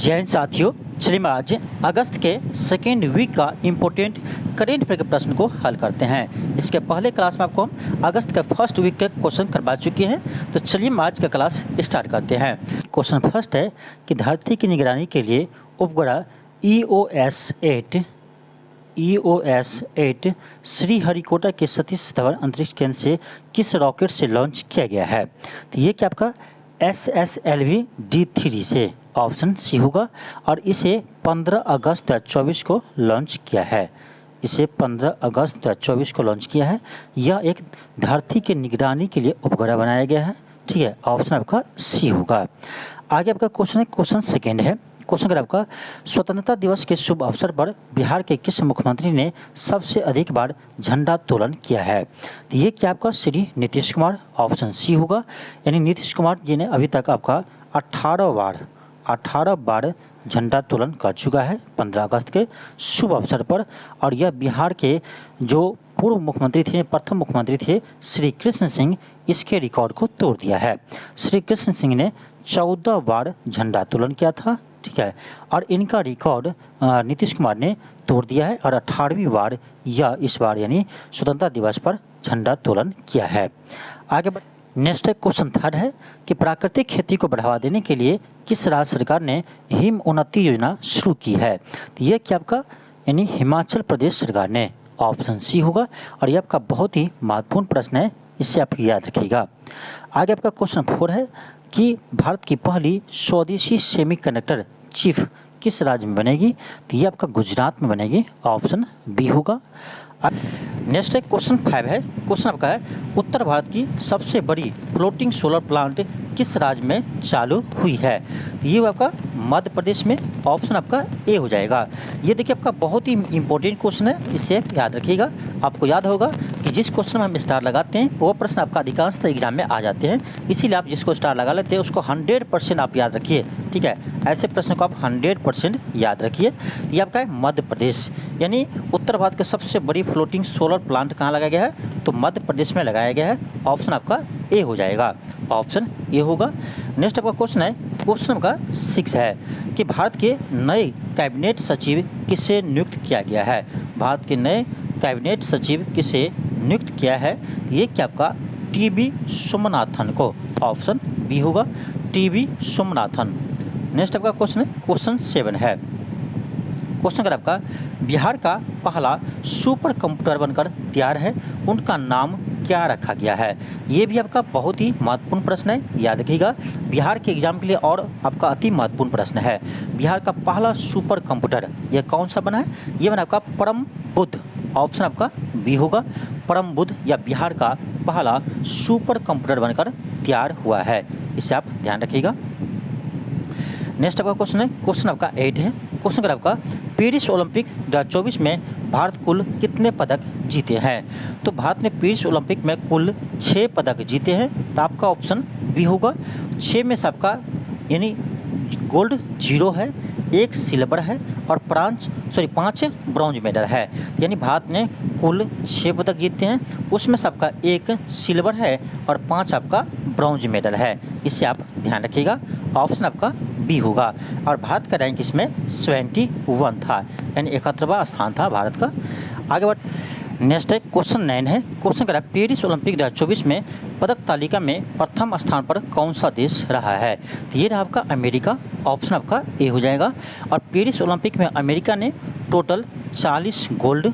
जय हिंद साथियों, चलिए मैं आज अगस्त के सेकेंड वीक का इम्पोर्टेंट करेंट अफेयर के प्रश्न को हल करते हैं। इसके पहले क्लास में आपको हम अगस्त के फर्स्ट वीक के क्वेश्चन करवा चुके हैं, तो चलिए हम आज का क्लास स्टार्ट करते हैं। क्वेश्चन फर्स्ट है कि धरती की निगरानी के लिए उपग्रह EOS-8 श्रीहरिकोटा के सतीश धवन अंतरिक्ष केंद्र से किस रॉकेट से लॉन्च किया गया है? तो ये क्या आपका SSLV D3 से ऑप्शन सी होगा और इसे 15 अगस्त 2024 को लॉन्च किया है। इसे 15 अगस्त 2024 को लॉन्च किया है। यह एक धरती के निगरानी के लिए उपग्रह बनाया गया है। ठीक है, ऑप्शन आपका सी होगा। आगे आपका क्वेश्चन है, क्वेश्चन सेकेंड है। क्वेश्चन अगर आपका स्वतंत्रता दिवस के शुभ अवसर पर बिहार के किस मुख्यमंत्री ने सबसे अधिक बार झंडोत्तोलन किया है? तो ये क्या आपका श्री नीतीश कुमार, ऑप्शन सी होगा। यानी नीतीश कुमार जी ने अभी तक आपका 18 बार झंडोत्तोलन कर चुका है 15 अगस्त के शुभ अवसर पर। और यह बिहार के जो पूर्व मुख्यमंत्री थे, प्रथम मुख्यमंत्री थे श्री कृष्ण सिंह, इसके रिकॉर्ड को तोड़ दिया है। श्री कृष्ण सिंह ने 14 बार झंडोत्तोलन किया था। ठीक है, और इनका रिकॉर्ड नीतीश कुमार ने तोड़ दिया है और 18वीं बार या इस बार यानी स्वतंत्रता दिवस पर झंडोत्तोलन किया है। आगे नेक्स्ट क्वेश्चन थर्ड है कि प्राकृतिक खेती को बढ़ावा देने के लिए किस राज्य सरकार ने हिम उन्नति योजना शुरू की है? तो ये क्या आपका यानी हिमाचल प्रदेश सरकार ने, ऑप्शन सी होगा। और ये आपका बहुत ही महत्वपूर्ण प्रश्न है, इससे आप याद रखिएगा। आगे आपका क्वेश्चन 4 है कि भारत की पहली स्वदेशी सेमीकंडक्टर चिप किस राज्य में बनेगी? तो ये आपका गुजरात में बनेगी, ऑप्शन बी होगा। नेक्स्ट है क्वेश्चन 5 है। क्वेश्चन आपका है उत्तर भारत की सबसे बड़ी फ्लोटिंग सोलर प्लांट किस राज्य में चालू हुई है? तो ये आपका मध्य प्रदेश में, ऑप्शन आपका ए हो जाएगा। ये देखिए आपका बहुत ही इंपॉर्टेंट क्वेश्चन है, इससे याद रखिएगा। आपको याद होगा कि जिस क्वेश्चन में हम स्टार लगाते हैं वो प्रश्न आपका अधिकांशतः एग्जाम में आ जाते हैं, इसीलिए आप जिसको स्टार लगा लेते हैं उसको 100% आप याद रखिए। ठीक है, ऐसे प्रश्न को आप 100% याद रखिए। ये आपका है मध्य प्रदेश, यानी उत्तर भारत के सबसे बड़ी फ्लोटिंग सोलर प्लांट कहाँ लगाया गया है? तो मध्य प्रदेश में लगाया गया है, ऑप्शन आपका ए हो जाएगा, ऑप्शन ए होगा। नेक्स्ट आपका क्वेश्चन है, क्वेश्चन आपका 6 है कि भारत के नए कैबिनेट सचिव किसे नियुक्त किया गया है? भारत के नए कैबिनेट सचिव किसे नियुक्त किया है? ये क्या आपका टीबी सोमनाथन को, ऑप्शन बी होगा, टीबी सोमनाथन। नेक्स्ट आपका क्वेश्चन है, क्वेश्चन 7 है। क्वेश्चन अगर आपका बिहार का पहला सुपर कंप्यूटर बनकर तैयार है, उनका नाम क्या रखा गया है? ये भी आपका बहुत ही महत्वपूर्ण प्रश्न है, याद रखिएगा। बिहार के एग्जाम के लिए और आपका अति महत्वपूर्ण प्रश्न है। बिहार का पहला सुपर कंप्यूटर यह कौन सा बना है? ये बना आपका परम बुद्ध, ऑप्शन आपका बी होगा, परम बुद्ध या बिहार का पहला सुपर कंप्यूटर बनकर तैयार हुआ है, इसे आप ध्यान रखिएगा। नेक्स्ट आपका क्वेश्चन है, क्वेश्चन आपका 8 है। क्वेश्चन अगर आपका पेरिस ओलंपिक 2024 में भारत कुल कितने पदक जीते हैं? तो भारत ने पेरिस ओलंपिक में कुल 6 पदक जीते हैं, तो आपका ऑप्शन बी होगा। 6 में से आपका यानी गोल्ड 0 है, 1 सिल्वर है और 5 ब्रॉन्ज मेडल है। यानी भारत ने कुल 6 पदक जीते हैं, उसमें से आपका 1 सिल्वर है और 5 आपका ब्रॉन्ज मेडल है, इससे आप ध्यान रखिएगा, ऑप्शन आपका बी होगा। और भारत का रैंक इसमें 71 था, यानी 71वां स्थान था भारत का। आगे बढ़ नेक्स्ट है क्वेश्चन 9 है। क्वेश्चन करा पेरिस ओलंपिक 2024 में पदक तालिका में प्रथम स्थान पर कौन सा देश रहा है? तो ये रहा आपका अमेरिका, ऑप्शन आपका ए हो जाएगा। और पेरिस ओलंपिक में अमेरिका ने टोटल 40 गोल्ड,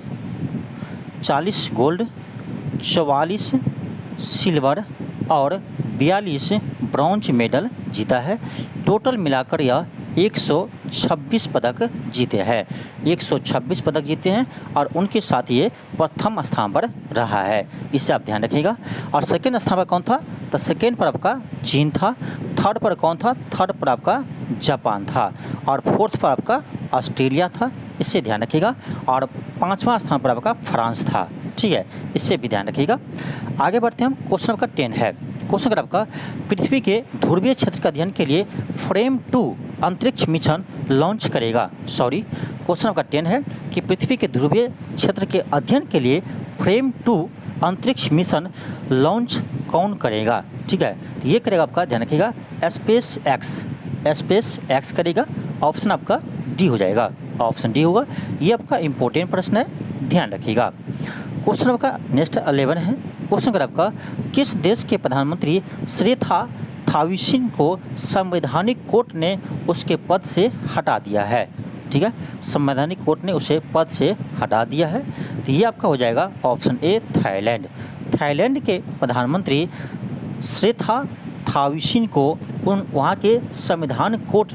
44 सिल्वर और 42 ब्रॉन्ज मेडल जीता है। टोटल मिलाकर यह 126 पदक जीते हैं, 126 पदक जीते हैं और उनके साथ ये प्रथम स्थान पर रहा है, इससे आप ध्यान रखिएगा। और सेकेंड स्थान पर कौन था? तो सेकेंड पर आपका चीन था। थर्ड पर कौन था? थर्ड पर आपका जापान था और फोर्थ पर आपका ऑस्ट्रेलिया था, इससे ध्यान रखिएगा। और 5वां स्थान पर आपका फ्रांस था। ठीक है, इससे भी ध्यान रखिएगा। आगे बढ़ते हैं हम, क्वेश्चन आपका 10 है। क्वेश्चन अगर आपका पृथ्वी के ध्रुवीय क्षेत्र के अध्ययन के लिए फ्रेम 2 अंतरिक्ष मिशन लॉन्च करेगा। क्वेश्चन आपका 10 है कि पृथ्वी के ध्रुवीय क्षेत्र के अध्ययन के लिए फ्रेम 2 अंतरिक्ष मिशन लॉन्च कौन करेगा? ठीक है, तो ये करेगा आपका, ध्यान रखिएगा, स्पेस एक्स। स्पेस एक्स करेगा, ऑप्शन आपका डी हो जाएगा, ऑप्शन डी होगा। ये आपका इंपॉर्टेंट प्रश्न है, ध्यान रखिएगा। क्वेश्चन आपका नेक्स्ट 11 है। क्वेश्चन अगर आपका किस देश के प्रधानमंत्री श्रेथा थाविसिन को संवैधानिक कोर्ट ने उसके पद से हटा दिया है? ठीक है, संवैधानिक कोर्ट ने उसे पद से हटा दिया है। तो ये आपका हो जाएगा ऑप्शन ए थाईलैंड। थाईलैंड के प्रधानमंत्री श्रेथा थाविसिन को वहाँ के संवैधानिक कोर्ट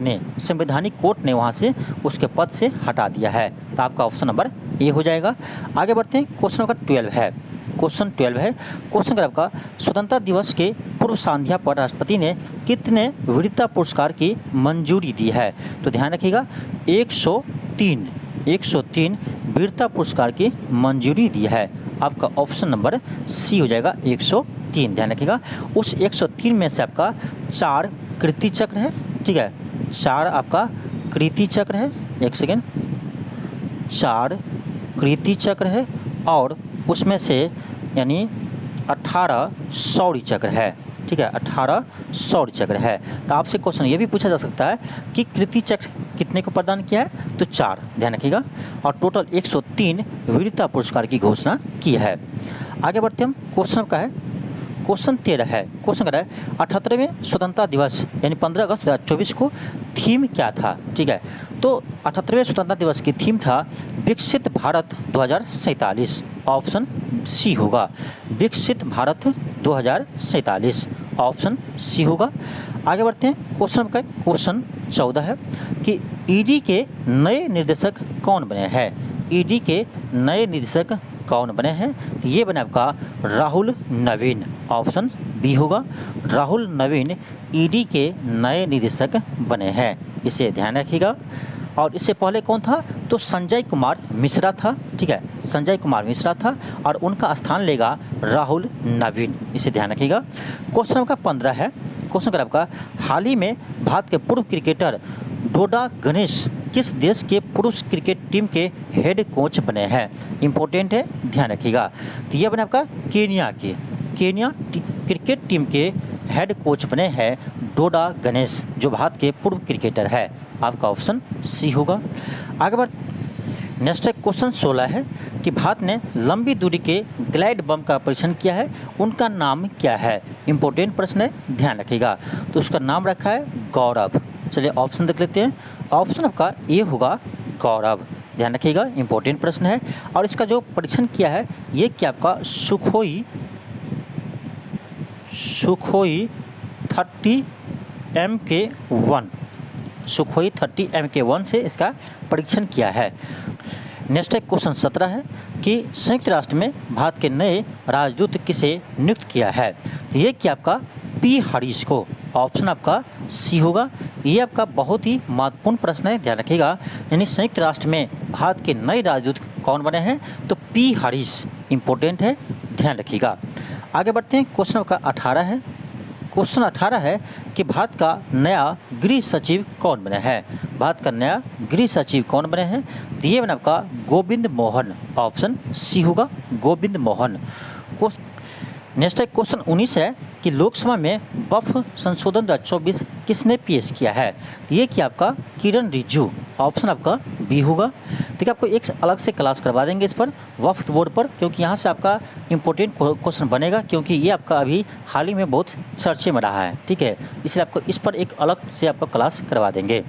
ने वहाँ से उसके पद से हटा दिया है। तो आपका ऑप्शन नंबर ए हो जाएगा। आगे बढ़ते हैं, क्वेश्चन नंबर 12 है। क्वेश्चन 12 है। क्वेश्चन अगर आपका स्वतंत्रता दिवस के पूर्व संध्या पर राष्ट्रपति ने कितने वीरता पुरस्कार की मंजूरी दी है? तो ध्यान रखिएगा, 103 वीरता पुरस्कार की मंजूरी दी है। आपका ऑप्शन नंबर सी हो जाएगा, 103। ध्यान रखिएगा, उस 103 में से आपका 4 कीर्ति चक्र है। ठीक है, 4 आपका कीर्ति चक्र है, 1 सेकेंड, 4 कीर्ति चक्र है और उसमें से यानी 18 शौर्य चक्र है। ठीक है, 18 शौर्य चक्र है। तो आपसे क्वेश्चन ये भी पूछा जा सकता है कि कीर्ति चक्र कितने को प्रदान किया है? तो 4, ध्यान रखिएगा, और टोटल 103 वीरता पुरस्कार की घोषणा की है। आगे बढ़ते हम, क्वेश्चन का है क्वेश्चन 13 है। क्वेश्चन क्या है, 78वें स्वतंत्रता दिवस यानी 15 अगस्त 2024 को थीम क्या था? ठीक है, तो 78वें स्वतंत्रता दिवस की थीम था विकसित भारत 2047। ऑप्शन सी होगा, विकसित भारत 2047, ऑप्शन सी होगा। आगे बढ़ते हैं, क्वेश्चन 14 है कि ईडी के नए निर्देशक कौन बने हैं? ईडी के नए निर्देशक कौन बने हैं? तो ये बने आपका राहुल नवीन, ऑप्शन बी होगा, राहुल नवीन ईडी के नए निदेशक बने हैं, इसे ध्यान रखिएगा। और इससे पहले कौन था? तो संजय कुमार मिश्रा था। ठीक है, संजय कुमार मिश्रा था और उनका स्थान लेगा राहुल नवीन, इसे ध्यान रखिएगा। क्वेश्चन आपका 15 है। क्वेश्चन अगर आपका हाल ही में भारत के पूर्व क्रिकेटर डोडा गणेश किस देश के पुरुष क्रिकेट टीम के हेड कोच बने हैं? इंपॉर्टेंट है, ध्यान रखिएगा। तो ये बने आपका केनिया क्रिकेट टीम के हेड कोच बने हैं डोडा गणेश, जो भारत के पूर्व क्रिकेटर है। आपका ऑप्शन सी होगा। आगे बढ़ नेक्स्ट क्वेश्चन 16 है कि भारत ने लंबी दूरी के ग्लाइड बम का परीक्षण किया है, उनका नाम क्या है? इंपॉर्टेंट प्रश्न है, ध्यान रखिएगा। तो उसका नाम रखा है गौरव। चलिए ऑप्शन देख लेते हैं। ऑप्शन आपका ए होगा गौरव, ध्यान रखिएगा, इंपॉर्टेंट प्रश्न है। और इसका जो परीक्षण किया है ये क्या आपका सुखोई 30 MK1 सुखोई 30 MK1 से इसका परीक्षण किया है। नेक्स्ट है क्वेश्चन 17 है कि संयुक्त राष्ट्र में भारत के नए राजदूत किसे नियुक्त किया है? तो ये क्या आपका पी हरीश को, ऑप्शन आपका सी होगा। ये आपका बहुत ही महत्वपूर्ण प्रश्न है, ध्यान रखिएगा। यानी संयुक्त राष्ट्र में भारत के नए राजदूत कौन बने हैं? तो पी हरीश, इंपॉर्टेंट है, ध्यान रखिएगा। आगे बढ़ते हैं, क्वेश्चन आपका 18 है। क्वेश्चन 18 है कि भारत का नया गृह सचिव कौन बने हैं? भारत का नया गृह सचिव कौन बने हैं? तो ये बने आपका गोविंद मोहन, ऑप्शन सी होगा, गोविंद मोहन। नेक्स्ट है क्वेश्चन 19 है कि लोकसभा में वक्फ संशोधन 2024 किसने पेश किया है? ये क्या आपका किरण रिजिजू, ऑप्शन आपका बी होगा। देखिए आपको एक अलग से क्लास करवा देंगे इस पर, वक्फ बोर्ड पर, क्योंकि यहाँ से आपका इंपॉर्टेंट क्वेश्चन बनेगा, क्योंकि ये आपका अभी हाल ही में बहुत चर्चे में रहा है। ठीक है, इसलिए आपको इस पर एक अलग से आपका क्लास करवा देंगे।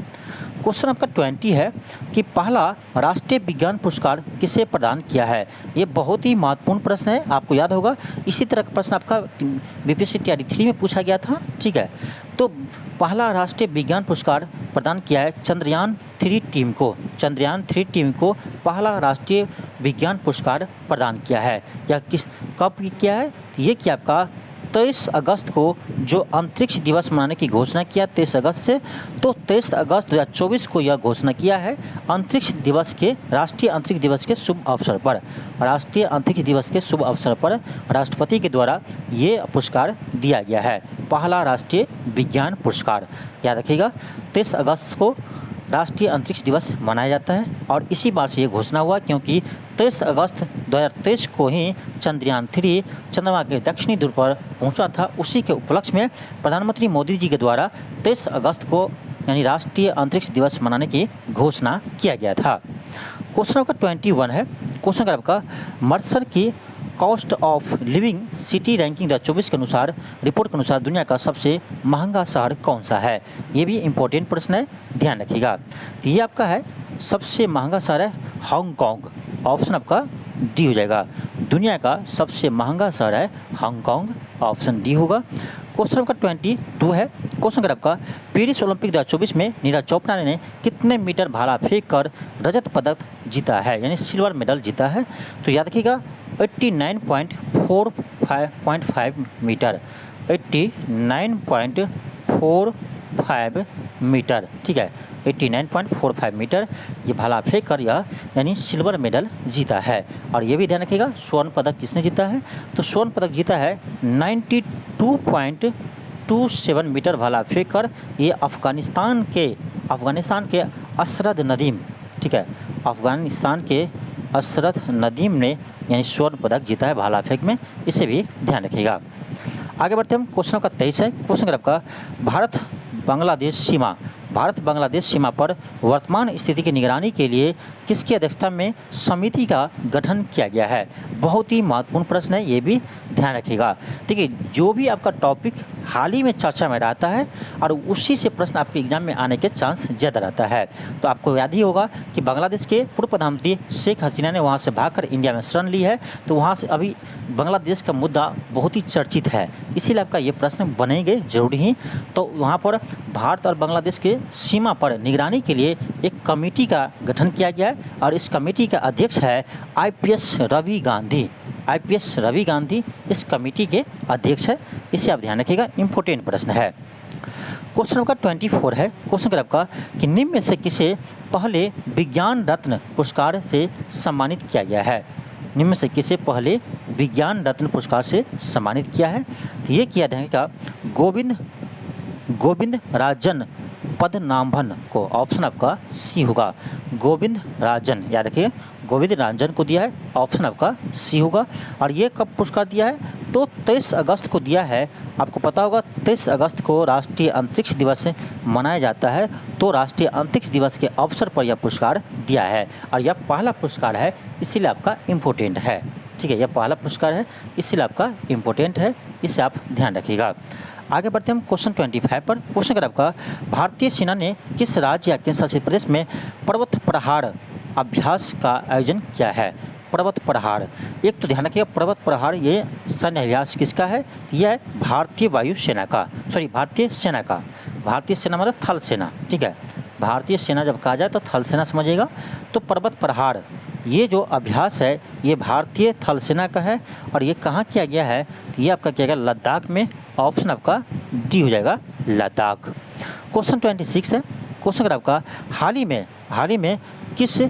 क्वेश्चन आपका 20 है कि पहला राष्ट्रीय विज्ञान पुरस्कार किसे प्रदान किया है? ये बहुत ही महत्वपूर्ण प्रश्न है, आपको याद होगा। इसी तरह का प्रश्न आपका बीपीएससी टीआरडी 3 में पूछा गया था। ठीक है, तो पहला राष्ट्रीय विज्ञान पुरस्कार प्रदान किया है चंद्रयान 3 टीम को। चंद्रयान 3 टीम को पहला राष्ट्रीय विज्ञान पुरस्कार प्रदान किया है। या कब किया है? ये क्या आपका 23 अगस्त को जो अंतरिक्ष दिवस मनाने की घोषणा किया 23 अगस्त से, तो 23 अगस्त 2024 को यह घोषणा किया है अंतरिक्ष दिवस के, राष्ट्रीय अंतरिक्ष दिवस के शुभ अवसर पर। राष्ट्रीय अंतरिक्ष दिवस के शुभ अवसर पर राष्ट्रपति के द्वारा ये पुरस्कार दिया गया है, पहला राष्ट्रीय विज्ञान पुरस्कार। याद रखिएगा, 23 अगस्त को राष्ट्रीय अंतरिक्ष दिवस मनाया जाता है और इसी बार से ये घोषणा हुआ क्योंकि 23 अगस्त 2023 को ही चंद्रयान 3 चंद्रमा के दक्षिणी ध्रुव पर पहुंचा था। उसी के उपलक्ष्य में प्रधानमंत्री मोदी जी के द्वारा 23 अगस्त को यानी राष्ट्रीय अंतरिक्ष दिवस मनाने की घोषणा किया गया था। क्वेश्चन नंबर 21 है। क्वेश्चन नंबर आपका मर्सर की cost of living city ranking 2024 के अनुसार रिपोर्ट के अनुसार दुनिया का सबसे महंगा शहर कौन सा है? ये भी इम्पोर्टेंट प्रश्न है, ध्यान रखिएगा। तो ये आपका है सबसे महंगा शहर है हांगकांग। ऑप्शन आपका डी हो जाएगा। दुनिया का सबसे महंगा शहर है हांगकांग, ऑप्शन डी होगा। क्वेश्चन नंबर 22 है। क्वेश्चन नंबर आपका पेरिस ओलंपिक 2024 में नीरज चोपड़ा ने कितने मीटर भाला फेंक कर रजत पदक जीता है, यानी सिल्वर मेडल जीता है? तो याद रखिएगा 89.45 मीटर, 89.45 मीटर, ठीक है, 89.45 मीटर ये भाला फेंक कर यह यानी सिल्वर मेडल जीता है। और ये भी ध्यान रखिएगा स्वर्ण पदक किसने जीता है? तो स्वर्ण पदक जीता है 92.27 मीटर भाला फेंक कर ये अफ़गानिस्तान के अशरद नदीम, ठीक है, अफ़गानिस्तान के अशरद नदीम ने यानी स्वर्ण पदक जीता है भाला फेंक में, इसे भी ध्यान रखिएगा। आगे बढ़ते हम। क्वेश्चन नंबर 23 है। क्वेश्चन आपका भारत बांग्लादेश सीमा पर वर्तमान स्थिति की निगरानी के लिए किसकी अध्यक्षता में समिति का गठन किया गया है? बहुत ही महत्वपूर्ण प्रश्न है, ये भी ध्यान रखिएगा। ठीक है, जो भी आपका टॉपिक हाल ही में चर्चा में रहता है और उसी से प्रश्न आपके एग्जाम में आने के चांस ज़्यादा रहता है। तो आपको याद ही होगा कि बांग्लादेश के पूर्व प्रधानमंत्री शेख हसीना ने वहाँ से भागकर इंडिया में शरण ली है, तो वहाँ से अभी बांग्लादेश का मुद्दा बहुत ही चर्चित है, इसीलिए आपका ये प्रश्न बनेंगे जरूरी ही। तो वहाँ पर भारत और बांग्लादेश के सीमा पर निगरानी के लिए एक कमेटी का गठन किया गया है और इस कमेटी का अध्यक्ष है आईपीएस रवि गांधी इस कमेटी के अध्यक्ष है, इसे आप ध्यान रखिएगा, इंपॉर्टेंट प्रश्न है। क्वेश्चन नंबर 24 है। क्वेश्चन आपका कि निम्न में से किसे पहले विज्ञान रत्न पुरस्कार से सम्मानित किया गया है? निम्न में से किसे पहले विज्ञान रत्न पुरस्कार से सम्मानित किया है? तो ये किया जाएगा गोविंद राजन पद्मनाभन को, ऑप्शन आपका सी होगा। गोविंद राजन, याद रखिए गोविंद राजन को दिया है, ऑप्शन आपका सी होगा। और ये कब पुरस्कार दिया है? तो 23 अगस्त को दिया है। आपको पता होगा 23 अगस्त को राष्ट्रीय अंतरिक्ष दिवस मनाया जाता है, तो राष्ट्रीय अंतरिक्ष दिवस के अवसर पर यह पुरस्कार दिया है और यह पहला पुरस्कार है, इसीलिए आपका इम्पोर्टेंट है। ठीक है, यह पहला पुरस्कार है, इसीलिए आपका इम्पोर्टेंट है, इसे आप ध्यान रखिएगा। आगे बढ़ते हम क्वेश्चन 25 पर। क्वेश्चन अगर आपका भारतीय सेना ने किस राज्य या केंद्र शासित प्रदेश में पर्वत प्रहार अभ्यास का आयोजन किया है? पर्वत प्रहार, एक तो ध्यान रखिएगा पर्वत प्रहार ये सैन्य अभ्यास किसका है? यह है भारतीय वायुसेना का, भारतीय सेना का। भारतीय सेना मतलब थल सेना, ठीक है, भारतीय सेना जब कहा जाए तो थल सेना समझिएगा। तो पर्वत प्रहार ये जो अभ्यास है ये भारतीय थल सेना का है और ये कहाँ किया गया है? ये आपका किया गया लद्दाख में, ऑप्शन आपका डी हो जाएगा लद्दाख। क्वेश्चन 26 है। क्वेश्चन अगर आपका हाल ही में किस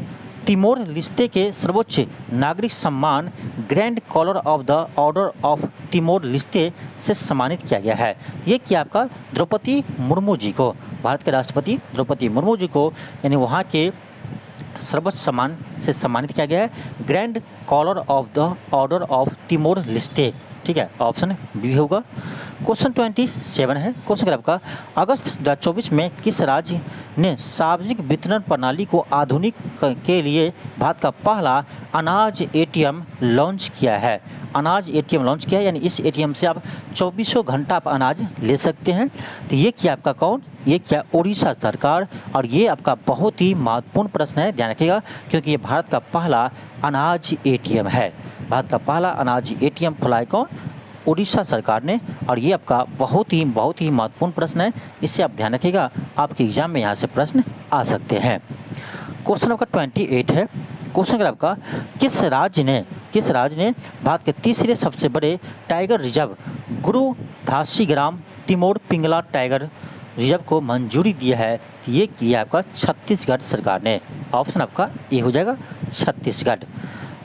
तिमोर लिस्टे के सर्वोच्च नागरिक सम्मान grand collar of the order of Timor Leste से सम्मानित किया गया है? ये किया आपका द्रौपदी मुर्मू जी को, भारत के राष्ट्रपति द्रौपदी मुर्मू जी को, यानी वहाँ के सर्वोच्च सम्मान से सम्मानित किया गया है, grand collar of the order of Timor Leste, ठीक है, ऑप्शन बी होगा। क्वेश्चन 27 है। क्वेश्चन आपका अगस्त 2024 में किस राज्य ने सार्वजनिक वितरण प्रणाली को आधुनिक के लिए भारत का पहला अनाज एटीएम लॉन्च किया है? अनाज एटीएम लॉन्च किया है, यानी इस एटीएम से आप 24 घंटा आप अनाज ले सकते हैं। तो ये क्या आपका कौन? ये क्या उड़ीसा सरकार। और ये आपका बहुत ही महत्वपूर्ण प्रश्न है, ध्यान रखिएगा, क्योंकि ये भारत का पहला अनाज एटीएम है। भारत का पहला अनाज एटीएम खुला है कौन? उड़ीसा सरकार ने। और ये आपका बहुत ही महत्वपूर्ण प्रश्न है, इससे आप ध्यान रखिएगा, आपके एग्जाम में यहाँ से प्रश्न आ सकते हैं। क्वेश्चन आपका 28 है। क्वेश्चन आपका किस राज्य ने भारत के तीसरे सबसे बड़े टाइगर रिजर्व गुरु घासीग्राम तिमोर पिंगला टाइगर रिजर्व को मंजूरी दिया है? ये किया आपका छत्तीसगढ़ सरकार ने, ऑप्शन आपका ए हो जाएगा छत्तीसगढ़।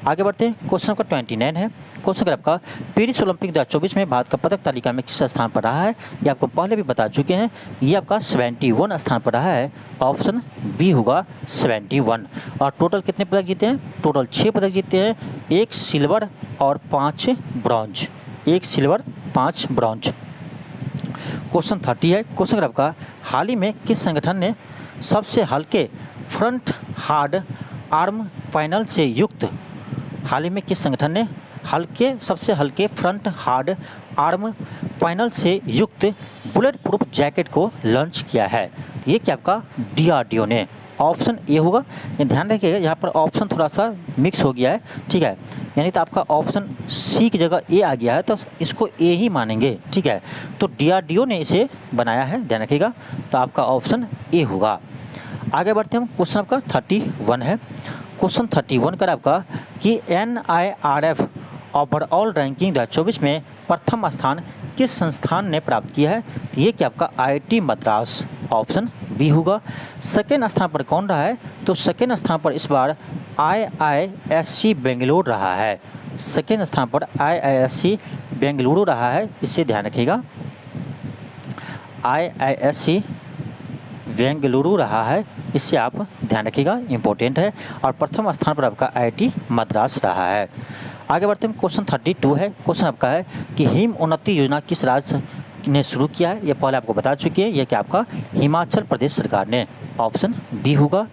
आगे बढ़ते हैं। क्वेश्चन आपका 29 है। क्वेश्चन आपका पेरिस ओलंपिक 2024 में भारत का पदक तालिका में किस स्थान पर रहा है? ये आपको पहले भी बता चुके हैं, ये आपका 71 स्थान पर रहा है, ऑप्शन बी होगा 71। और टोटल कितने पदक जीते हैं? टोटल 6 पदक जीते हैं, 1 सिल्वर और 5 ब्रॉन्ज, 1 सिल्वर 5 ब्रॉन्ज। क्वेश्चन 30 है। क्वेश्चन अगर आपका हाल ही में किस संगठन ने सबसे हल्के फ्रंट हार्ड आर्म पैनल से युक्त हाल ही में किस संगठन ने सबसे हल्के फ्रंट हार्ड आर्म पैनल से युक्त बुलेट प्रूफ जैकेट को लॉन्च किया है? ये क्या आपका DRDO ने। ऑप्शन ए होगा। ये ध्यान रखिएगा, यहाँ पर ऑप्शन थोड़ा सा मिक्स हो गया है, ठीक है, यानी तो आपका ऑप्शन सी की जगह ए आ गया है, तो इसको ए ही मानेंगे, ठीक है। तो DRDO ने इसे बनाया है, ध्यान रखिएगा, तो आपका ऑप्शन ए होगा। आगे बढ़ते हैं हम, क्वेश्चन आपका 31 है। क्वेश्चन 31 कर आपका कि NIRF ओवरऑल रैंकिंग 2024 में प्रथम स्थान किस संस्थान ने प्राप्त किया है? तो ये क्या आपका IIT मद्रास, ऑप्शन बी होगा। सेकेंड स्थान पर कौन रहा है? तो सेकेंड स्थान पर इस बार IISc बेंगलुरु रहा है। सेकेंड स्थान पर IISc बेंगलुरु रहा है, इसे ध्यान रखिएगा। IISc बेंगलुरु रहा है, इससे आप ध्यान रखिएगा, इम्पोर्टेंट है। और प्रथम स्थान पर आपका IIT मद्रास रहा है। आगे बढ़ते हैं, क्वेश्चन 32 है। क्वेश्चन आपका है कि हिम उन्नति योजना किस राज्य ने शुरू किया है? ये पहले आपको बता चुकी है, ये क्या आपका हिमाचल प्रदेश सरकार ने, ऑप्शन बी होगा।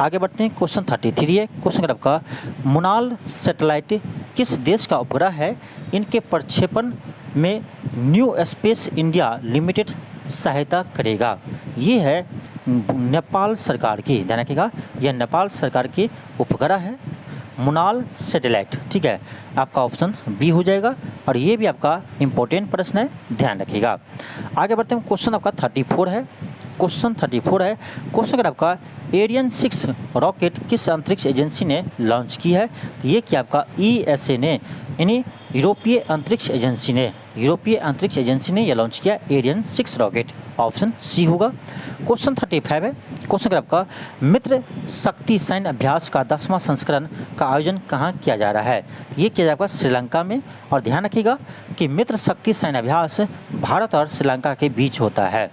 आगे बढ़ते हैं, क्वेश्चन 33 है। क्वेश्चन आपका मुनाल सैटेलाइट किस देश का उपग्रह है? इनके प्रक्षेपण में न्यू स्पेस इंडिया लिमिटेड सहायता करेगा। ये है नेपाल सरकार की, ध्यान रखिएगा, यह नेपाल सरकार की उपग्रह है मुनाल सैटेलाइट, ठीक है, आपका ऑप्शन बी हो जाएगा। और ये भी आपका इम्पोर्टेंट प्रश्न है, ध्यान रखिएगा। आगे बढ़ते हैं, क्वेश्चन आपका 34 है। क्वेश्चन 34 है। क्वेश्चन अगर आपका एरियन 6 रॉकेट किस अंतरिक्ष एजेंसी ने लॉन्च की है? तो ये क्या आपका ESA ने, यानी यूरोपीय अंतरिक्ष एजेंसी ने यह लॉन्च किया एरियन 6 रॉकेट, ऑप्शन सी होगा। क्वेश्चन 35 है। क्वेश्चन अगर आपका मित्र शक्ति सैन्य अभ्यास का 10वां संस्करण का आयोजन कहाँ किया जा रहा है? ये किया जाएगा श्रीलंका में। और ध्यान रखिएगा कि मित्र शक्ति सैन्य अभ्यास भारत और श्रीलंका के बीच होता है,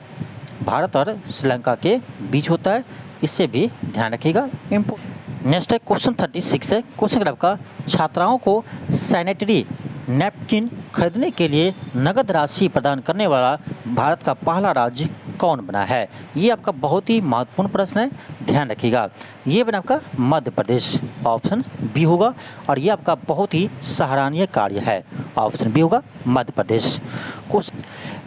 भारत और श्रीलंका के बीच होता है, इससे भी ध्यान रखिएगा। नेक्स्ट है क्वेश्चन 36 है। क्वेश्चन अगर आपका छात्राओं को सैनिटरी नैपकिन खरीदने के लिए नगद राशि प्रदान करने वाला भारत का पहला राज्य कौन बना है? ये आपका बहुत ही महत्वपूर्ण प्रश्न है, ध्यान रखिएगा। ये बना आपका मध्य प्रदेश, ऑप्शन बी होगा। और ये आपका बहुत ही सराहनीय कार्य है, ऑप्शन बी होगा, मध्य प्रदेश।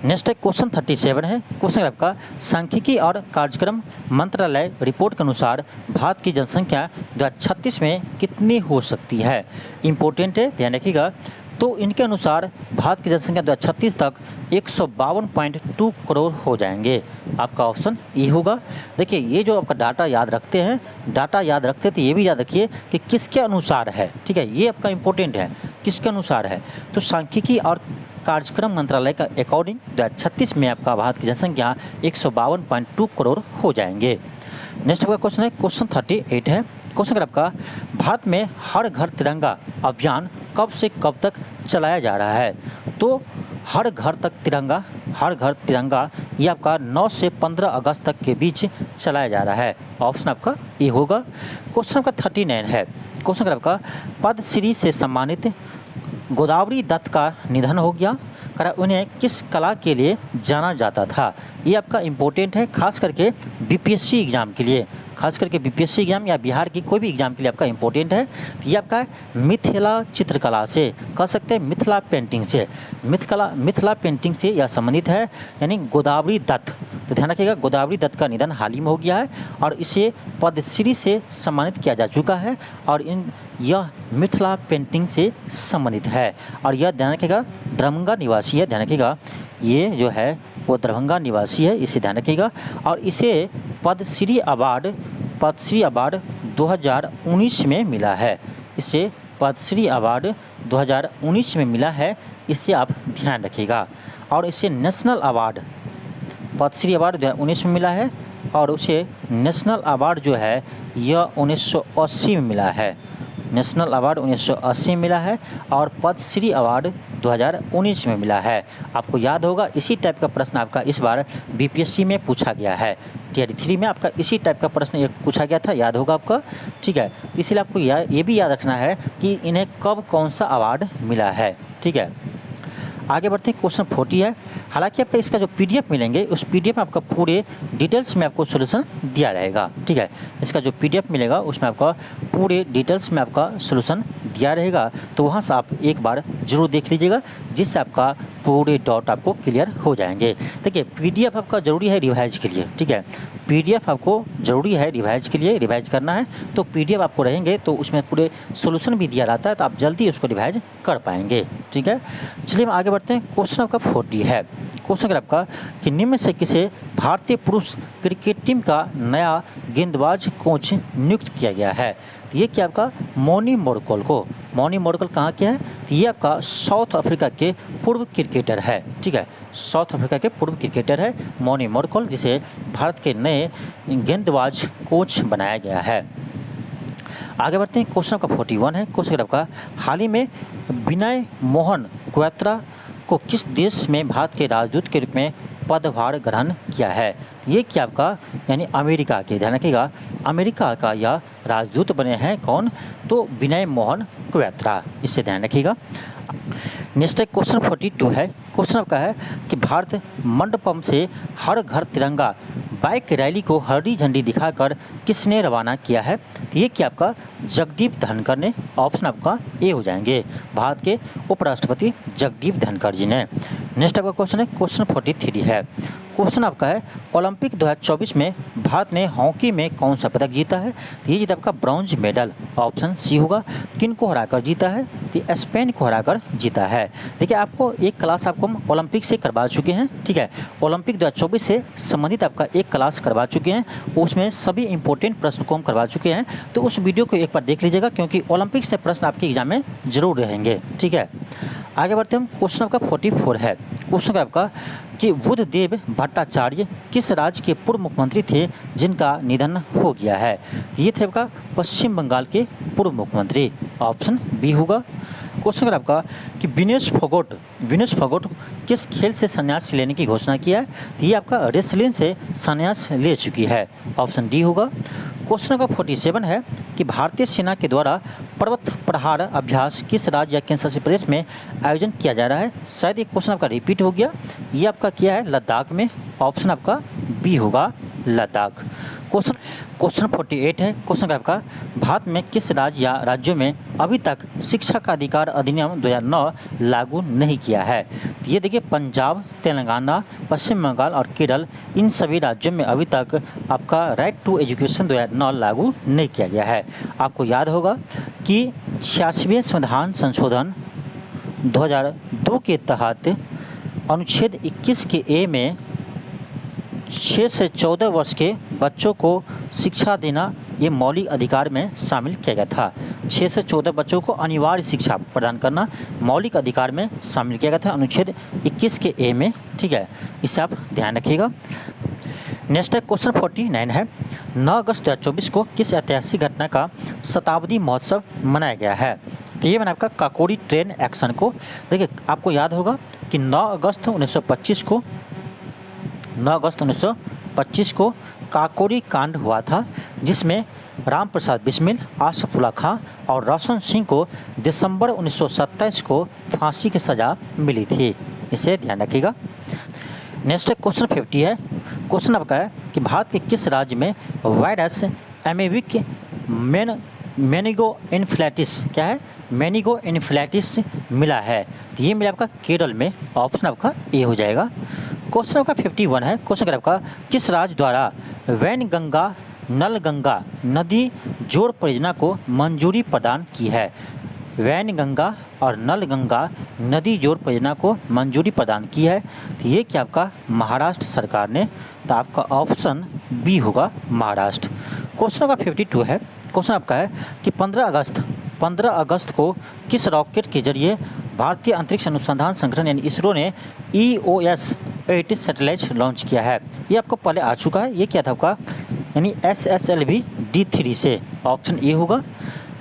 नेक्स्ट है क्वेश्चन 37 है। क्वेश्चन आपका सांख्यिकी और कार्यक्रम मंत्रालय रिपोर्ट के अनुसार भारत की जनसंख्या 2036 में कितनी हो सकती है? इम्पोर्टेंट है, ध्यान रखिएगा। तो इनके अनुसार भारत की जनसंख्या 2036 तक 152.2 करोड़ हो जाएंगे, आपका ऑप्शन ए होगा। देखिए, ये जो आपका डाटा याद रखते हैं, तो ये भी याद रखिए कि किसके अनुसार है, ठीक है, ये आपका इम्पोर्टेंट है, किसके अनुसार है। तो सांख्यिकी और कार्यक्रम मंत्रालय का अकॉर्डिंग 2036 में आपका भारत की जनसंख्या 152.2 करोड़ हो जाएंगे। नेक्स्ट आपका क्वेश्चन है क्वेश्चन 38 है। क्वेश्चन अगर आपका भारत में हर घर तिरंगा अभियान कब से कब तक चलाया जा रहा है? तो हर घर तिरंगा ये आपका 9 से 15 अगस्त तक के बीच चलाया जा रहा है, ऑप्शन आपका ए होगा। क्वेश्चन आपका 39 है। क्वेश्चन अगर आपका पद्मश्री से सम्मानित गोदावरी दत्त का निधन हो गया, उन्हें किस कला के लिए जाना जाता था? ये आपका इम्पोर्टेंट है, खास करके BPSC एग्ज़ाम के लिए, खास करके BPSC एग्ज़ाम या बिहार की कोई भी एग्ज़ाम के लिए आपका इम्पोर्टेंट है। तो ये आपका मिथिला चित्रकला से, कह सकते हैं मिथिला पेंटिंग से, मिथिला पेंटिंग से यह संबंधित है, यानी गोदावरी दत्त। तो ध्यान रखिएगा, गोदावरी दत्त का निधन हाल ही में हो गया है और इसे पद्मश्री से सम्मानित किया जा चुका है और यह मिथिला पेंटिंग से संबंधित है। और यह ध्यान रखिएगा दरभंगा निवासी है, ध्यान रखिएगा, ये जो है वो दरभंगा निवासी है, इसे ध्यान रखिएगा। और इसे पद्मश्री अवार्ड 2019 में मिला है, इसे पद्मश्री अवार्ड 2019 में मिला है, इससे आप ध्यान रखिएगा। और इसे नेशनल अवार्ड पद्मश्री अवार्ड 2019 में मिला है और उसे नेशनल अवार्ड जो है यह 1980 में मिला है, नेशनल अवार्ड 1980 में मिला है और पद्मश्री अवार्ड 2019 में मिला है। आपको याद होगा, इसी टाइप का प्रश्न आपका इस बार BPSC में पूछा गया है, Tier 3 में आपका इसी टाइप का प्रश्न एक पूछा गया था, याद होगा आपका, ठीक है। तो इसीलिए आपको ये भी याद रखना है कि इन्हें कब कौन सा अवार्ड मिला है, ठीक है। आगे बढ़ते हैं, क्वेश्चन 40 है। हालांकि आपका इसका जो PDF मिलेंगे उस PDF में आपका पूरे डिटेल्स में आपको सोल्यूशन दिया रहेगा, ठीक है। इसका जो PDF मिलेगा उसमें आपका पूरे डिटेल्स में आपका सोल्यूशन दिया रहेगा, तो वहाँ से आप एक बार जरूर देख लीजिएगा, जिससे आपका पूरे डाउट आपको क्लियर हो जाएंगे। देखिए PDF आपका ज़रूरी है रिवाइज के लिए, ठीक है। PDF आपको ज़रूरी है रिवाइज के लिए, रिवाइज करना है तो PDF आपको रहेंगे तो उसमें पूरे सोल्यूशन भी दिया रहता है, तो आप जल्दी उसको रिवाइज कर पाएंगे, ठीक है। चलिए हम आगे बढ़ते हैं। क्वेश्चन आपका 40 है। क्वेश्चन अगर आपका कि निम्न में से किसे भारतीय पुरुष क्रिकेट टीम का नया गेंदबाज कोच नियुक्त किया गया है? तो ये क्या आपका मोनी मोरकल को, मोनी मोरकल कहाँ के है? तो ये आपका साउथ अफ्रीका के पूर्व क्रिकेटर है, ठीक है। साउथ अफ्रीका के पूर्व क्रिकेटर है मोनी मोरकल, जिसे भारत के नए गेंदबाज कोच बनाया गया है। आगे बढ़ते हैं। क्वेश्चन आपका 41 है। क्वेश्चन आपका हाल ही में विनय मोहन क्वेत्रा को किस देश में भारत के राजदूत के रूप में पदभार ग्रहण किया है? ये क्या आपका यानी अमेरिका के, ध्यान रखिएगा, अमेरिका का यह राजदूत बने हैं कौन? तो विनय मोहन क्वेत्रा, इससे ध्यान रखिएगा। नेक्स्ट क्वेश्चन 42 है। क्वेश्चन आपका है कि भारत मंडपम से हर घर तिरंगा बाइक रैली को हरी झंडी दिखाकर किसने रवाना किया है? तो ये क्या आपका जगदीप धनखड़ ने, ऑप्शन आपका ए हो जाएंगे, भारत के उपराष्ट्रपति जगदीप धनखड़ जी ने। नेक्स्ट आपका क्वेश्चन है, क्वेश्चन 43 है। क्वेश्चन आपका है ओलंपिक 2024 में भारत ने हॉकी में कौन सा पदक जीता है? तो ये जीता आपका ब्रॉन्ज मेडल, ऑप्शन सी होगा। किन को हराकर जीता है? तो स्पेन को हराकर जीता है। देखिए आपको एक क्लास आपको हम ओलंपिक से करवा चुके हैं, ठीक है। ओलंपिक 2024 से संबंधित आपका एक क्लास करवा चुके हैं, उसमें सभी इंपॉर्टेंट प्रश्न को हम करवा चुके हैं, तो उस वीडियो को एक बार देख लीजिएगा, क्योंकि ओलंपिक से प्रश्न आपके एग्जाम में जरूर रहेंगे, ठीक है। आगे बढ़ते हैं। क्वेश्चन आपका 44 है। क्वेश्चन आपका कि बुद्धदेव भट्टाचार्य किस राज्य के पूर्व मुख्यमंत्री थे जिनका निधन हो गया है? ये थे आपका पश्चिम बंगाल के पूर्व मुख्यमंत्री, ऑप्शन बी होगा। क्वेश्चन अगर आपका कि विनेश फोगट किस खेल से संन्यास लेने की घोषणा किया है? तो ये आपका रेसलिंग से संन्यास ले चुकी है, ऑप्शन डी होगा। क्वेश्चन का 47 है कि भारतीय सेना के द्वारा पर्वत प्रहार अभ्यास किस राज्य या केंद्र शासित प्रदेश में आयोजन किया जा रहा है? शायद ये क्वेश्चन आपका रिपीट हो गया, ये आपका किया है लद्दाख में, ऑप्शन आपका बी होगा लद्दाख। क्वेश्चन 48 है। क्वेश्चन आपका भारत में किस राज्य या राज्यों में अभी तक शिक्षा का अधिकार अधिनियम 2009 लागू नहीं किया है? ये देखिए पंजाब, तेलंगाना, पश्चिम बंगाल और केरल, इन सभी राज्यों में अभी तक आपका राइट टू एजुकेशन 2009 लागू नहीं किया गया है। आपको याद होगा कि 86वें संविधान संशोधन 2002 के तहत अनुच्छेद 21 के ए में 6 से 14 वर्ष के बच्चों को शिक्षा देना ये मौलिक अधिकार में शामिल किया गया था। 6 से 14 बच्चों को अनिवार्य शिक्षा प्रदान करना मौलिक अधिकार में शामिल किया गया था अनुच्छेद 21 के ए में, ठीक है, इसे आप ध्यान रखिएगा। नेक्स्ट है क्वेश्चन 49 है। 9 अगस्त 2024 को किस ऐतिहासिक घटना का शताब्दी महोत्सव मनाया गया है? तो ये मैंने आपका काकोरी ट्रेन एक्शन को, देखिए आपको याद होगा कि 9 अगस्त 1925 को काकोरी कांड हुआ था, जिसमें राम प्रसाद बिस्मिल, आसफुल्ला खां और रोशन सिंह को दिसंबर 1927 को फांसी की सज़ा मिली थी, इसे ध्यान रखिएगा। नेक्स्ट क्वेश्चन 50 है। क्वेश्चन आपका है कि भारत के किस राज्य में वायरस एमेविक मेनिगो इन्फ्लेटिस, क्या है, मेनिगो इन्फ्लेटिस मिला है? तो ये मिला आपका केरल में, ऑप्शन आपका ए हो जाएगा। क्वेश्चन आपका 51 है। क्वेश्चन आपका किस राज्य द्वारा वैनगंगा नलगंगा नदी जोड़ परियोजना को मंजूरी प्रदान की है? वैनगंगा और नलगंगा नदी जोड़ परियोजना को मंजूरी प्रदान की है, तो ये क्या आपका महाराष्ट्र सरकार ने, तो आपका ऑप्शन बी होगा महाराष्ट्र। क्वेश्चन आपका 52 है। क्वेश्चन आपका है कि 15 अगस्त को किस रॉकेट के जरिए भारतीय अंतरिक्ष अनुसंधान संगठन यानी इसरो ने EOS 8 सैटेलाइट लॉन्च किया है? ये आपको पहले आ चुका है, ये क्या था आपका यानी SSLV D3 से, ऑप्शन ए होगा।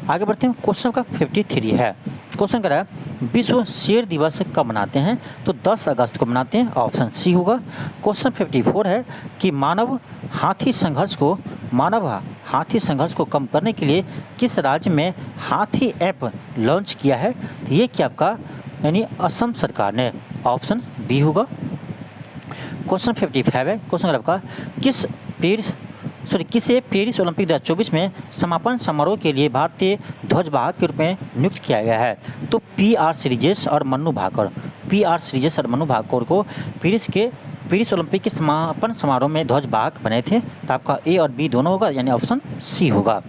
आगे बढ़ते हैं। क्वेश्चन का 53 है। क्वेश्चन कर रहा है विश्व शेर दिवस कब मनाते हैं? तो 10 अगस्त को मनाते हैं, ऑप्शन सी होगा। क्वेश्चन 54 है कि मानव हाथी संघर्ष को कम करने के लिए किस राज्य में हाथी ऐप लॉन्च किया है? तो ये क्या आपका यानी असम सरकार ने, ऑप्शन बी होगा। क्वेश्चन 55 है, क्वेश्चन आपका किसे पेरिस ओलंपिक 2024 में समापन समारोह के लिए भारतीय ध्वजवाहक के रूप में नियुक्त किया गया है? तो PR श्रीजेश और मन्नू भाकर को पेरिस ओलंपिक के समापन समारोह में ध्वजवाहक बने थे। तो आपका ए और बी दोनों होगा, यानी ऑप्शन सी होगा।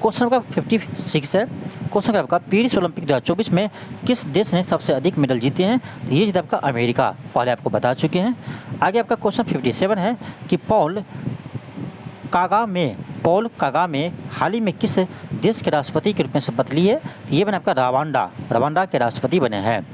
क्वेश्चन आपका 56 है, क्वेश्चन आपका पेरिस ओलंपिक 2024 में किस देश ने सबसे अधिक मेडल जीते हैं? तो ये जीता आपका अमेरिका, पहले आपको बता चुके हैं। आगे आपका क्वेश्चन 57 है कि पॉल कागामे हाल ही में किस देश के राष्ट्रपति के रूप में शपथ ली है? तो ये बने आपका रवांडा के राष्ट्रपति बने हैं।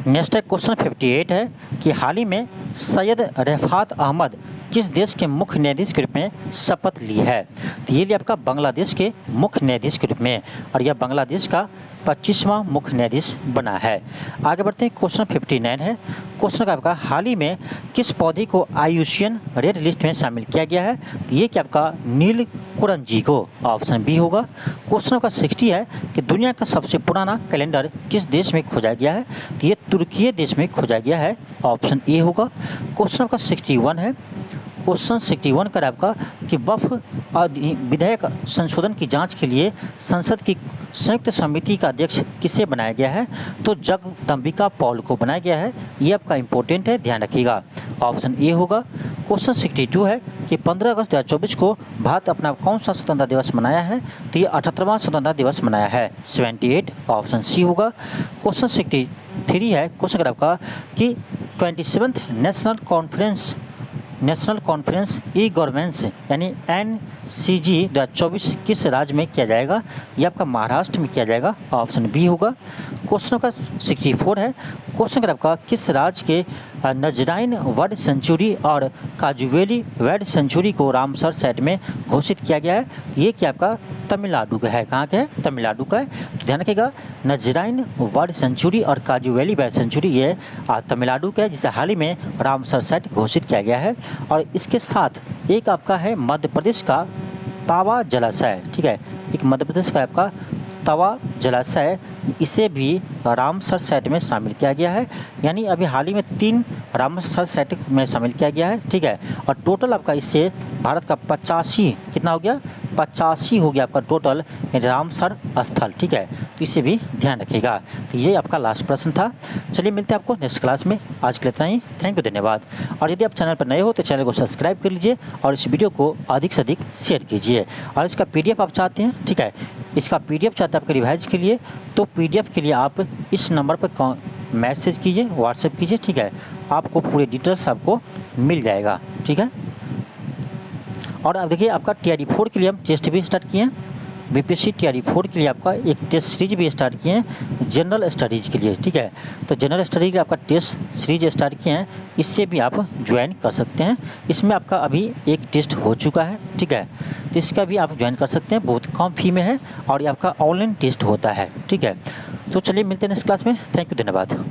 नेक्स्ट है क्वेश्चन 58 है कि हाल ही में सैयद रफ़ात अहमद किस देश के मुख्य न्यायाधीश के रूप में शपथ ली है? तो ये लिया आपका बांग्लादेश के मुख्य न्यायाधीश के रूप में, और यह बांग्लादेश का 25वां मुख्य न्यायाधीश बना है। आगे बढ़ते हैं, क्वेश्चन 59 है, क्वेश्चन का आपका हाल ही में किस पौधे को IUCN रेड लिस्ट में शामिल किया गया है? तो ये क्या आपका नील कुरंजी को, ऑप्शन बी होगा। क्वेश्चन का 60 है कि दुनिया का सबसे पुराना कैलेंडर किस देश में खोजा गया है? तो ये तुर्की देश में खोजा गया है, ऑप्शन ए होगा। क्वेश्चन का 61 है, क्वेश्चन 61 का आपका कि वक्फ विधेयक संशोधन की जांच के लिए संसद की संयुक्त समिति का अध्यक्ष किसे बनाया गया है? तो जगदम्बिका पॉल को बनाया गया है। ये आपका इंपॉर्टेंट है, ध्यान रखिएगा, ऑप्शन ए होगा। क्वेश्चन 62 है कि 15 अगस्त 2024 को भारत अपना कौन सा स्वतंत्रता दिवस मनाया है? तो ये 78वां स्वतंत्रता दिवस मनाया है, 78, ऑप्शन सी होगा। क्वेश्चन 63 है, क्वेश्चन आपका कि 27th national conference e governance यानी NCG 2024 किस राज्य में किया जाएगा? ये आपका महाराष्ट्र में किया जाएगा, ऑप्शन बी होगा। क्वेश्चन का 64 है, क्वेश्चन आपका किस राज्य के नजराइन वर्ल्ड सेंचुरी और काजुवेली वर्ल्ड सेंचुरी को रामसर साइट में घोषित किया गया है? ये क्या आपका तमिलनाडु का है। कहाँ का है? तमिलनाडु का है। तो ध्यान रखिएगा, नजराइन वर्ल्ड सेंचुरी और काजुवेली वर्ल्ड सेंचुरी ये तमिलनाडु का है, जिसे हाल ही में रामसर साइट घोषित किया गया है। और इसके साथ एक आपका है मध्य प्रदेश का तावा जलाशय, ठीक है, एक मध्य प्रदेश का आपका तवा जलाशय, इसे भी रामसर साइट में शामिल किया गया है। यानी अभी हाल ही में 3 रामसर साइट में शामिल किया गया है, ठीक है। और टोटल आपका इससे भारत का 85 कितना हो गया? 85 हो गया आपका टोटल रामसर स्थल, ठीक है। तो इसे भी ध्यान रखिएगा। तो ये आपका लास्ट प्रश्न था। चलिए मिलते हैं आपको नेक्स्ट क्लास में। आज के लिए इतना ही, थैंक यू, धन्यवाद। और यदि आप चैनल पर नए हो तो चैनल को सब्सक्राइब कर लीजिए और इस वीडियो को अधिक से अधिक शेयर कीजिए। और इसका PDF आप चाहते हैं, ठीक है, इसका PDF चाहते हैं आपके रिवाइज के लिए, तो PDF के लिए आप इस नंबर पर मैसेज कीजिए, व्हाट्सएप कीजिए, ठीक है, आपको पूरे डिटेल्स आपको मिल जाएगा, ठीक है। और अब देखिए आपका TRE 4 के लिए हम टेस्ट भी स्टार्ट किए हैं, BPSC TRE 4 के लिए आपका एक टेस्ट सीरीज भी स्टार्ट किए हैं जनरल स्टडीज़ के लिए, ठीक है। तो जनरल स्टडीज के लिए आपका टेस्ट सीरीज स्टार्ट किए हैं, इससे भी आप ज्वाइन कर सकते हैं। इसमें आपका अभी एक टेस्ट हो चुका है, ठीक है, तो इसका भी आप ज्वाइन कर सकते हैं, बहुत कम फी में है और ये आपका ऑनलाइन टेस्ट होता है, ठीक है। तो चलिए मिलते हैं नेक्स्ट क्लास में, थैंक यू, धन्यवाद।